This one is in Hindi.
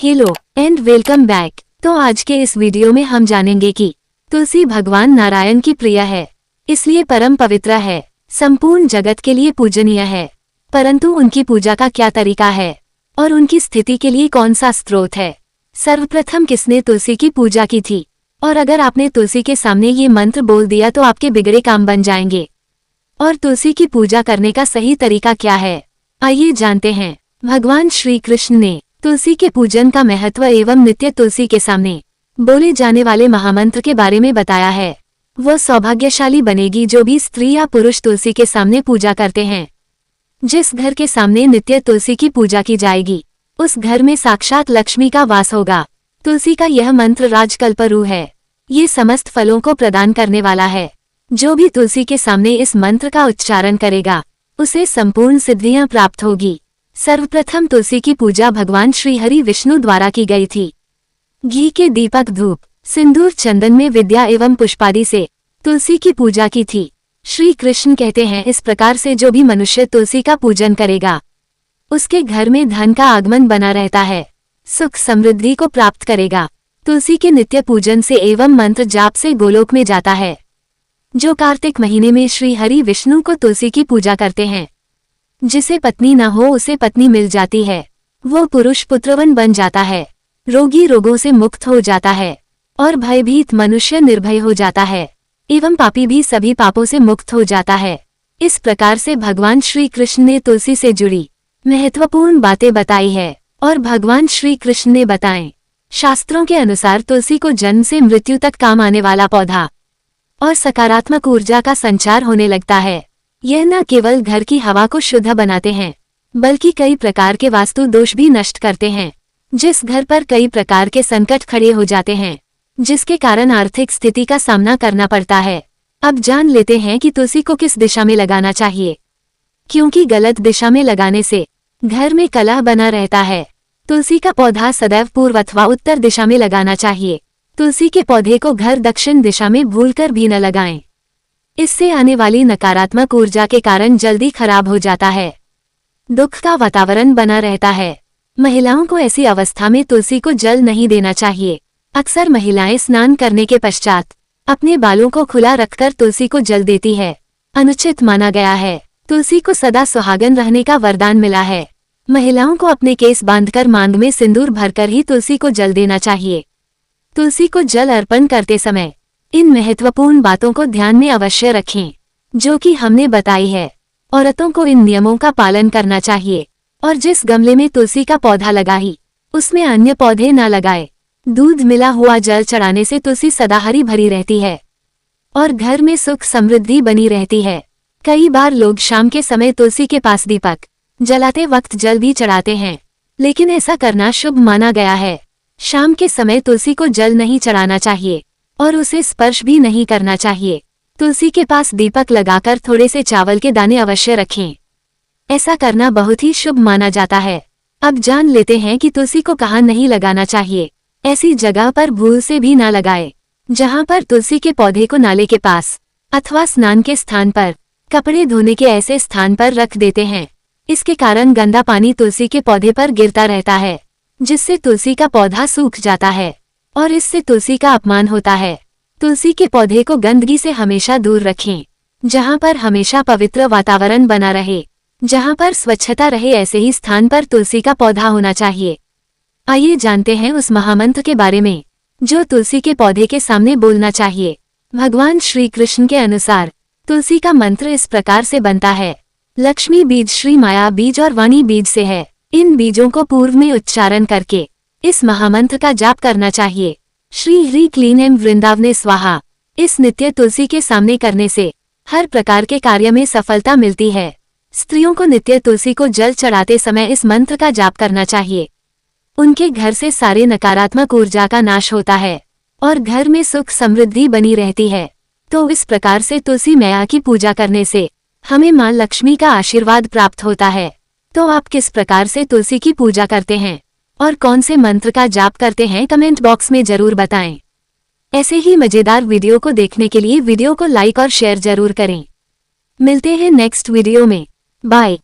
Hello and welcome back. तो आज के इस वीडियो में हम जानेंगे कि तुलसी भगवान नारायण की प्रिय है, इसलिए परम पवित्र है, संपूर्ण जगत के लिए पूजनीय है। परंतु उनकी पूजा का क्या तरीका है और उनकी स्थिति के लिए कौन सा स्रोत है? सर्वप्रथम किसने तुलसी की पूजा की थी? और अगर आपने तुलसी के सामने ये मंत्र बोल दिया तो आपके बिगड़े काम बन जाएंगे। और तुलसी की पूजा करने का सही तरीका क्या है, आइए जानते हैं। भगवान श्री कृष्ण ने तुलसी के पूजन का महत्व एवं नित्य तुलसी के सामने बोले जाने वाले महामंत्र के बारे में बताया है। वह सौभाग्यशाली बनेगी जो भी स्त्री या पुरुष तुलसी के सामने पूजा करते हैं। जिस घर के सामने नित्य तुलसी की पूजा की जाएगी उस घर में साक्षात लक्ष्मी का वास होगा। तुलसी का यह मंत्र राजकल्परू है, ये समस्त फलों को प्रदान करने वाला है। जो भी तुलसी के सामने इस मंत्र का उच्चारण करेगा उसे संपूर्ण सिद्धियां प्राप्त होगी। सर्वप्रथम तुलसी की पूजा भगवान श्री हरि विष्णु द्वारा की गई थी। घी के दीपक, धूप, सिंदूर, चंदन में विद्या एवं पुष्पादि से तुलसी की पूजा की थी। श्री कृष्ण कहते हैं, इस प्रकार से जो भी मनुष्य तुलसी का पूजन करेगा उसके घर में धन का आगमन बना रहता है, सुख समृद्धि को प्राप्त करेगा। तुलसी के नित्य पूजन से एवं मंत्र जाप से गोलोक में जाता है। जो कार्तिक महीने में श्री हरि विष्णु को तुलसी की पूजा करते हैं, जिसे पत्नी न हो उसे पत्नी मिल जाती है, वो पुरुष पुत्रवन बन जाता है, रोगी रोगों से मुक्त हो जाता है और भयभीत मनुष्य निर्भय हो जाता है एवं पापी भी सभी पापों से मुक्त हो जाता है। इस प्रकार से भगवान श्री कृष्ण ने तुलसी से जुड़ी महत्वपूर्ण बातें बताई है और भगवान श्री कृष्ण ने बताएं। शास्त्रों के अनुसार तुलसी को जन्म से मृत्यु तक काम आने वाला पौधा और सकारात्मक ऊर्जा का संचार होने लगता है। यह न केवल घर की हवा को शुद्ध बनाते हैं बल्कि कई प्रकार के वास्तु दोष भी नष्ट करते हैं। जिस घर पर कई प्रकार के संकट खड़े हो जाते हैं जिसके कारण आर्थिक स्थिति का सामना करना पड़ता है। अब जान लेते हैं कि तुलसी को किस दिशा में लगाना चाहिए, क्योंकि गलत दिशा में लगाने से घर में कलह बना रहता है। तुलसी का पौधा सदैव पूर्व अथवा उत्तर दिशा में लगाना चाहिए। तुलसी के पौधे को घर दक्षिण दिशा में भूलकर भी न लगाएं, इससे आने वाली नकारात्मक ऊर्जा के कारण जल्दी खराब हो जाता है, दुख का वातावरण बना रहता है। महिलाओं को ऐसी अवस्था में तुलसी को जल नहीं देना चाहिए। अक्सर महिलाएं स्नान करने के पश्चात अपने बालों को खुला रखकर तुलसी को जल देती है, अनुचित माना गया है। तुलसी को सदा सुहागन रहने का वरदान मिला है। महिलाओं को अपने केस बांधकर मांग में सिंदूर भरकर ही तुलसी को जल देना चाहिए। तुलसी को जल अर्पण करते समय इन महत्वपूर्ण बातों को ध्यान में अवश्य रखें जो कि हमने बताई है। औरतों को इन नियमों का पालन करना चाहिए और जिस गमले में तुलसी का पौधा लगा ही उसमें अन्य पौधे न लगाए। दूध मिला हुआ जल चढ़ाने से तुलसी सदा हरी भरी रहती है और घर में सुख समृद्धि बनी रहती है। कई बार लोग शाम के समय तुलसी के पास दीपक जलाते वक्त जल भी चढ़ाते हैं, लेकिन ऐसा करना शुभ माना गया है। शाम के समय तुलसी को जल नहीं चढ़ाना चाहिए और उसे स्पर्श भी नहीं करना चाहिए। तुलसी के पास दीपक लगाकर थोड़े से चावल के दाने अवश्य रखें, ऐसा करना बहुत ही शुभ माना जाता है। अब जान लेते हैं कि तुलसी को कहाँ नहीं लगाना चाहिए। ऐसी जगह पर भूल से भी ना लगाए जहां पर तुलसी के पौधे को नाले के पास अथवा स्नान के स्थान पर, कपड़े धोने के ऐसे स्थान पर रख देते हैं। इसके कारण गंदा पानी तुलसी के पौधे पर गिरता रहता है, जिससे तुलसी का पौधा सूख जाता है और इससे तुलसी का अपमान होता है। तुलसी के पौधे को गंदगी से हमेशा दूर रखें, जहां पर हमेशा पवित्र वातावरण बना रहे, जहां पर स्वच्छता रहे, ऐसे ही स्थान पर तुलसी का पौधा होना चाहिए। आइए जानते हैं उस महामंत्र के बारे में जो तुलसी के पौधे के सामने बोलना चाहिए। भगवान श्री कृष्ण के अनुसार तुलसी का मंत्र इस प्रकार से बनता है। लक्ष्मी बीज, श्री माया बीज और वाणी बीज से है। इन बीजों को पूर्व में उच्चारण करके इस महामंत्र का जाप करना चाहिए। श्री ह्री क्लीन एम वृंदावने स्वाहा। इस नित्य तुलसी के सामने करने से हर प्रकार के कार्य में सफलता मिलती है। स्त्रियों को नित्य तुलसी को जल चढ़ाते समय इस मंत्र का जाप करना चाहिए। उनके घर से सारे नकारात्मक ऊर्जा का नाश होता है और घर में सुख समृद्धि बनी रहती है। तो इस प्रकार से तुलसी मैया की पूजा करने से हमें मां लक्ष्मी का आशीर्वाद प्राप्त होता है। तो आप किस प्रकार से तुलसी की पूजा करते हैं और कौन से मंत्र का जाप करते हैं, कमेंट बॉक्स में जरूर बताएं। ऐसे ही मजेदार वीडियो को देखने के लिए वीडियो को लाइक और शेयर जरूर करें। मिलते हैं नेक्स्ट वीडियो में। बाय।